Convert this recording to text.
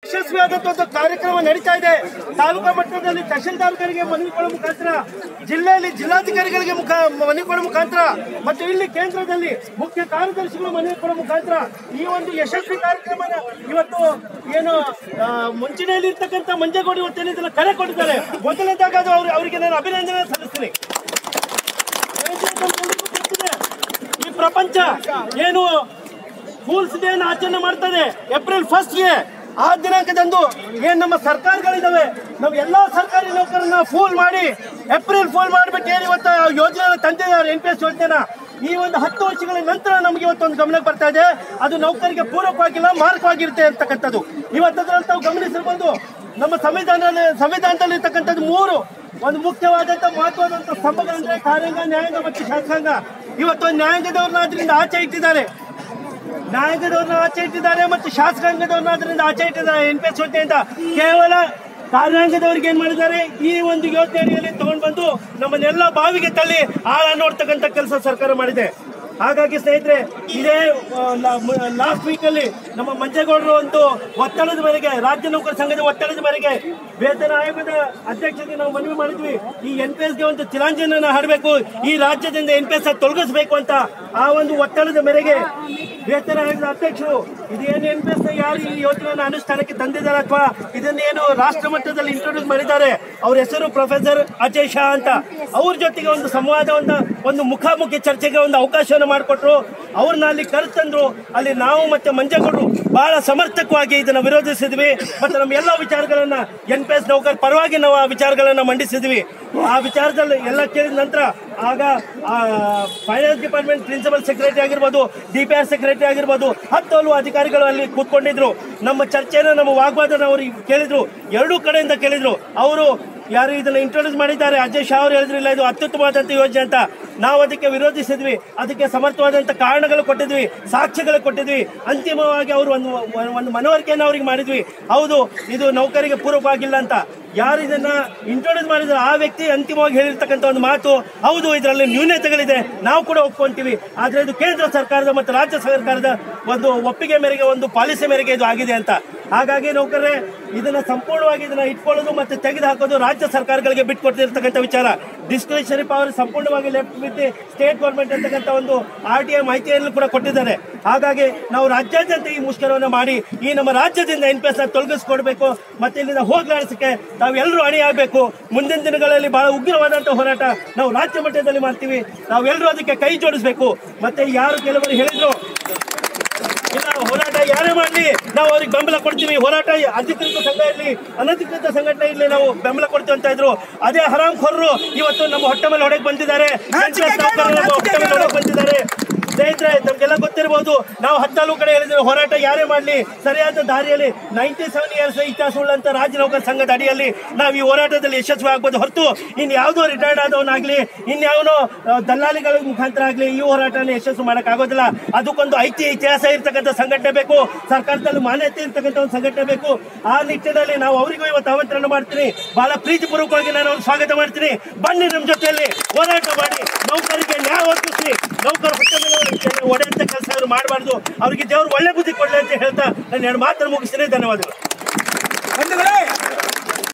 ಯಶಸ್ವಿಯಾದಂತಹ ಕಾರ್ಯಕ್ರಮ ನಡೀತಾ ಇದೆ. ತಾಲೂಕಾ ಮಟ್ಟದಲ್ಲಿ ತಹಶೀಲ್ದಾರ್ಗಳಿಗೆ ಮನವಿ ಕೊಡುವ ಮುಖಾಂತರ, ಜಿಲ್ಲೆಯಲ್ಲಿ ಜಿಲ್ಲಾಧಿಕಾರಿಗಳಿಗೆ ಮನವಿ ಕೊಡುವ ಮುಖಾಂತರ ಮತ್ತು ಇಲ್ಲಿ ಕೇಂದ್ರದಲ್ಲಿ ಮುಖ್ಯ ಕಾರ್ಯದರ್ಶಿಗಳು ಮನವಿ ಕೊಡುವ ಮುಖಾಂತರ ಈ ಒಂದು ಯಶಸ್ವಿ ಕಾರ್ಯಕ್ರಮನ ಇವತ್ತು ಏನು ಮುಂಚೂಣಿಯಲ್ಲಿ ಇರ್ತಕ್ಕಂಥ ಮಂಜೇಗೌಡ ಇವತ್ತೇನು ಇದನ್ನ ಕರೆ ಕೊಟ್ಟಿದ್ದಾರೆ. ಮೊದಲನೇದಾಗಿ ಅವರಿಗೆ ನಾನು ಅಭಿನಂದನೆ ಸಲ್ಲಿಸ್ತೀನಿ. ಈ ಪ್ರಪಂಚ ಏನು ಫೂಲ್ಸ್ ಡೇ ಆಚರಣೆ ಮಾಡ್ತದೆ ಏಪ್ರಿಲ್ 1ಗೆ. ಆ ದಿನಾಂಕದಂದು ಏನ್ ನಮ್ಮ ಸರ್ಕಾರಗಳಿದಾವೆ, ನಾವು ಎಲ್ಲಾ ಸರ್ಕಾರಿ ನೌಕರನ್ನ ಫೂಲ್ ಮಾಡಿ ಏಪ್ರಿಲ್ ಫೂಲ್ ಮಾಡಿಬಿಟ್ಟು ಏನು ಇವತ್ತು ಯೋಜನೆ ತಂದಿದ್ದಾರೆ, NPS ಯೋಜನೆನ. ಈ ಒಂದು 10 ವರ್ಷಗಳ ನಂತರ ನಮ್ಗೆ ಇವತ್ತೊಂದು ಗಮನಕ್ಕೆ ಬರ್ತಾ ಇದೆ. ಅದು ನೌಕರಿಗೆ ಪೂರಕವಾಗಿಲ್ಲ, ಮಾರಕವಾಗಿರುತ್ತೆ ಅಂತಕ್ಕಂಥದ್ದು. ಇವತ್ತದ್ರಲ್ಲಿ ತಾವು ಗಮನಿಸಿರ್ಬೋದು, ನಮ್ಮ ಸಂವಿಧಾನದಲ್ಲಿ ಇರ್ತಕ್ಕಂಥದ್ದು 3 ಒಂದು ಮುಖ್ಯವಾದಂತ ಮಹತ್ವದಂತ ಸ್ತಂಭಗಳಂದ್ರೆ ಕಾರ್ಯಾಂಗ, ನ್ಯಾಯಾಂಗ ಮತ್ತು ಶಾಸಕಾಂಗ. ಇವತ್ತು ನ್ಯಾಯಾಂಗದವ್ರನ್ನ ಅದರಿಂದ ಆಚೆ ಇಟ್ಟಿದ್ದಾರೆ, ಮತ್ತು ಶಾಸಕಾಂಗದವ್ರನ್ನ ಅದರಿಂದ ಆಚೆ ಇಟ್ಟಿದ್ದಾರೆ NPS ಯೋಜನೆಯಿಂದ. ಕೇವಲ ಕಾರ್ಯಾಂಗದವ್ರಿಗೆ ಏನ್ ಮಾಡಿದ್ದಾರೆ, ಈ ಒಂದು ಯೋಜನೆ ಅಡಿಯಲ್ಲಿ ತಗೊಂಡು ಬಂದು ನಮ್ಮನ್ನೆಲ್ಲ ಬಾವಿಗೆ ತಳ್ಳಿ ಆಳ ನೋಡ್ತಕ್ಕಂಥ ಕೆಲಸ ಸರ್ಕಾರ ಮಾಡಿದೆ. ಹಾಗಾಗಿ ಸ್ನೇಹಿತರೆ, ಇದೇ ಲಾಸ್ಟ್ ವೀಕಲ್ಲಿ ನಮ್ಮ ಮಂಜೇಗೌಡರು ಒಂದು ಒತ್ತಡದ ಮೇರೆಗೆ, ರಾಜ್ಯ ನೌಕರ ಸಂಘದ ಒತ್ತಡದ ಮೇರೆಗೆ ವೇತನ ಆಯೋಗದ ಅಧ್ಯಕ್ಷರಿಗೆ ನಾವು ಮನವಿ ಮಾಡಿದ್ವಿ. ಈ NPSಗೆ ಒಂದು ತಿಲಾಂಜಲಿಯನ್ನು ಹಾಡಬೇಕು, ಈ ರಾಜ್ಯದಿಂದ NPS ತೊಲಗಿಸಬೇಕು ಅಂತ. ಆ ಒಂದು ಒತ್ತಡದ ಮೇರೆಗೆ ವೇತನ ಆಯೋಗದ ಅಧ್ಯಕ್ಷರು ಇದೇನು NPS ಯಾರು ಈ ಯೋಜನೆಯನ್ನು ಅನುಷ್ಠಾನಕ್ಕೆ ತಂದಿದ್ದಾರೆ ಅಥವಾ ಇದನ್ನೇನು ರಾಷ್ಟ್ರ ಮಟ್ಟದಲ್ಲಿ ಇಂಟ್ರೊಡ್ಯೂಸ್ ಮಾಡಿದ್ದಾರೆ, ಅವ್ರ ಹೆಸರು ಪ್ರೊಫೆಸರ್ ಅಜಯ್ ಶಾ ಅಂತ. ಅವ್ರ ಜೊತೆಗೆ ಒಂದು ಸಂವಾದವನ್ನು, ಒಂದು ಮುಖಾಮುಖಿ ಚರ್ಚೆಗೆ ಒಂದು ಅವಕಾಶವನ್ನು ಮಾಡಿಕೊಟ್ರು. ಅವ್ರನ್ನ ಅಲ್ಲಿ ಕರೆತಂದ್ರು. ಅಲ್ಲಿ ನಾವು ಮತ್ತೆ ಮಂಜೇಗೌಡರು ಬಹಳ ಸಮರ್ಥಕವಾಗಿ ಇದನ್ನು ವಿರೋಧಿಸಿದ್ವಿ. ಮತ್ತೆ ನಮ್ಮ ಎಲ್ಲ ವಿಚಾರಗಳನ್ನ NPS ನೌಕರ ಪರವಾಗಿ ನಾವು ಆ ವಿಚಾರಗಳನ್ನ ಮಂಡಿಸಿದ್ವಿ. ಆ ವಿಚಾರದಲ್ಲಿ ಎಲ್ಲ ಕೇಳಿದ ನಂತರ ಆಗ ಫೈನಾನ್ಸ್ ಡಿಪಾರ್ಟ್ಮೆಂಟ್ ಪ್ರಿನ್ಸಿಪಲ್ ಸೆಕ್ರೆಟರಿ ಆಗಿರ್ಬೋದು, DPR ಸೆಕ್ರೆಟರಿ ಆಗಿರ್ಬೋದು, 10 ಹಲವು ಅಧಿಕಾರಿಗಳು ಅಲ್ಲಿ ಕೂತ್ಕೊಂಡಿದ್ರು. ನಮ್ಮ ಚರ್ಚೆನ, ನಮ್ಮ ವಾಗ್ವಾದನ ಅವ್ರಿಗೆ ಕೇಳಿದ್ರು, 2 ಕಡೆಯಿಂದ ಕೇಳಿದ್ರು. ಅವರು ಯಾರು ಇದನ್ನ ಇಂಟ್ರೊಡ್ಯೂಸ್ ಮಾಡಿದ್ದಾರೆ ಅಜಯ್ ಶಾ ಅವರು ಹೇಳಿದ್ರು, ಇಲ್ಲ ಇದು ಅತ್ಯುತ್ತಮವಾದಂಥ ಯೋಜನೆ ಅಂತ. ನಾವು ಅದಕ್ಕೆ ವಿರೋಧಿಸಿದ್ವಿ, ಅದಕ್ಕೆ ಸಮರ್ಥವಾದಂಥ ಕಾರಣಗಳು ಕೊಟ್ಟಿದ್ವಿ, ಸಾಕ್ಷ್ಯಗಳು ಕೊಟ್ಟಿದ್ವಿ. ಅಂತಿಮವಾಗಿ ಅವರು ಒಂದು ಮನವರಿಕೆಯನ್ನು ಅವ್ರಿಗೆ ಮಾಡಿದ್ವಿ, ಹೌದು ಇದು ನೌಕರಿಗೆ ಪೂರಕವಾಗಿಲ್ಲ ಅಂತ. ಯಾರು ಇದನ್ನ ಇಂಟ್ರೊಡ್ಯೂಸ್ ಮಾಡಿದ್ರು ಆ ವ್ಯಕ್ತಿ ಅಂತಿಮವಾಗಿ ಹೇಳಿರ್ತಕ್ಕಂಥ ಒಂದು ಮಾತು, ಹೌದು ಇದರಲ್ಲಿ ನ್ಯೂನತೆಗಳಿದೆ, ನಾವು ಕೂಡ ಒಪ್ಕೊಂತೀವಿ, ಆದ್ರೆ ಇದು ಕೇಂದ್ರ ಸರ್ಕಾರದ ಮತ್ತು ರಾಜ್ಯ ಸರ್ಕಾರದ ಒಂದು ಒಪ್ಪಿಗೆ ಮೇರೆಗೆ, ಒಂದು ಪಾಲಿಸಿ ಮೇರೆಗೆ ಇದು ಆಗಿದೆ ಅಂತ. ಹಾಗಾಗಿ ನೌಕರರೇ, ಇದನ್ನ ಸಂಪೂರ್ಣವಾಗಿ ಇದನ್ನ ಇಟ್ಕೊಳ್ಳೋದು ಮತ್ತೆ ತೆಗೆದು ಹಾಕೋದು ರಾಜ್ಯ ಸರ್ಕಾರಗಳಿಗೆ ಬಿಟ್ಕೊಡ್ತಿರ್ತಕ್ಕಂಥ ವಿಚಾರ. ಡಿಸ್ಕ್ರಿಷನರಿ ಪವರ್ ಸಂಪೂರ್ಣವಾಗಿ ಲೆಫ್ಟ್ ವಿತ್ ಸ್ಟೇಟ್ ಗೌರ್ಮೆಂಟ್ ಅಂತಕ್ಕಂಥ ಒಂದು RTI ಮಾಹಿತಿಯನ್ನು ಕೂಡ ಕೊಟ್ಟಿದ್ದಾರೆ. ಹಾಗಾಗಿ ನಾವು ರಾಜ್ಯಾದ್ಯಂತ ಈ ಮುಷ್ಕರವನ್ನು ಮಾಡಿ ಈ ನಮ್ಮ ರಾಜ್ಯದಿಂದ NPS ತೊಲಗಿಸ್ಕೊಡ್ಬೇಕು, ಮತ್ತೆ ಇಲ್ಲಿಂದ ಹೋಗ್ಲಾಡಿಸಕ್ಕೆ ತಾವೆಲ್ಲರೂ ಅಣಿಯಾಗಬೇಕು. ಮುಂದಿನ ದಿನಗಳಲ್ಲಿ ಬಹಳ ಉಗ್ರವಾದಂಥ ಹೋರಾಟ ನಾವು ರಾಜ್ಯ ಮಟ್ಟದಲ್ಲಿ ಮಾಡ್ತೀವಿ. ನಾವೆಲ್ಲರೂ ಅದಕ್ಕೆ ಕೈ ಜೋಡಿಸ್ಬೇಕು. ಮತ್ತೆ ಯಾರು ಕೆಲವರು ಹೇಳಿದ್ರು, ಇಲ್ಲ ಹೋರಾಟ ಯಾರೇ ಮಾಡಲಿ ನಾವು ಅವ್ರಿಗೆ ಬೆಂಬಲ ಕೊಡ್ತೀವಿ, ಹೋರಾಟ ಅಧಿಕೃತ ಸಂಘ ಇರಲಿ ಅನಧಿಕೃತ ಸಂಘಟನೆ ಇರಲಿ ನಾವು ಬೆಂಬಲ ಕೊಡ್ತೀವಿ ಅಂತ ಇದ್ರು. ಅದೇ ಹರಾಮ್ಖೋರರು ಇವತ್ತು ನಮ್ಮ ಹೊಟ್ಟೆ ಮೇಲೆ ಹೊಡೆಗೆ ಬಂದಿದ್ದಾರೆ, ಬಂದಿದ್ದಾರೆ. ಸ್ನೇಹಿತರೆ, ನಮ್ಗೆಲ್ಲ ಗೊತ್ತಿರಬಹುದು, ನಾವು 14 ಕಡೆ ಹೇಳಿದ್ರೆ ಹೋರಾಟ ಯಾರೇ ಮಾಡಲಿ ಸರಿಯಾದ ದಾರಿಯಲ್ಲಿ 97 ಇಯರ್ಸ್ ಇತಿಹಾಸವುಳ್ಳಂತ ರಾಜ್ಯ ನೌಕರ ಸಂಘದ ಅಡಿಯಲ್ಲಿ ನಾವು ಈ ಹೋರಾಟದಲ್ಲಿ ಯಶಸ್ವಿ ಆಗ್ಬೋದು ಹೊರತು ಇನ್ಯಾವುದೋ ರಿಟೈರ್ಡ್ ಆದವನಾಗ್ಲಿ, ಇನ್ಯಾವನೋ ದಲ್ಲಾಳಿಗಳ ಮುಖಾಂತರ ಆಗ್ಲಿ ಈ ಹೋರಾಟನ ಯಶಸ್ವಿ ಮಾಡೋಕ್ಕಾಗೋದಿಲ್ಲ. ಅದಕ್ಕೊಂದು ಇತಿಹಾಸ ಇರ್ತಕ್ಕಂಥ ಸಂಘಟನೆ ಬೇಕು, ಸರ್ಕಾರದಲ್ಲಿ ಮಾನ್ಯತೆ ಇರ್ತಕ್ಕಂಥ ಒಂದು ಸಂಘಟನೆ ಬೇಕು. ಆ ನಿಟ್ಟಿನಲ್ಲಿ ನಾವು ಅವರಿಗೂ ಇವತ್ತು ಆಮಂತ್ರಣ ಮಾಡ್ತೀನಿ, ಬಹಳ ಪ್ರೀತಿಪೂರ್ವಕವಾಗಿ ನಾನು ಅವ್ರಿಗೆ ಸ್ವಾಗತ ಮಾಡ್ತೀನಿ. ಬನ್ನಿ ನಮ್ಮ ಜೊತೆಯಲ್ಲಿ ಹೋರಾಟ ಮಾಡಿ, ನೌಕರಿಗೆ ನ್ಯಾಯ ಒದಗಿಸಿ, ನೌಕರ ಹೊಟ್ಟೆ ಮೇಲೆ ಒಡೆಯಂತ ಕೆಲಸ ಅವರು ಮಾಡಬಾರ್ದು. ಅವರಿಗೆ ದೇವರು ಒಳ್ಳೆ ಬುದ್ಧಿ ಕೊಡಲಿ ಅಂತ ಹೇಳ್ತಾ ನಾನು 2 ಮಾತನ್ನು ಮುಗಿಸ್ತೀನಿ. ಧನ್ಯವಾದಗಳು.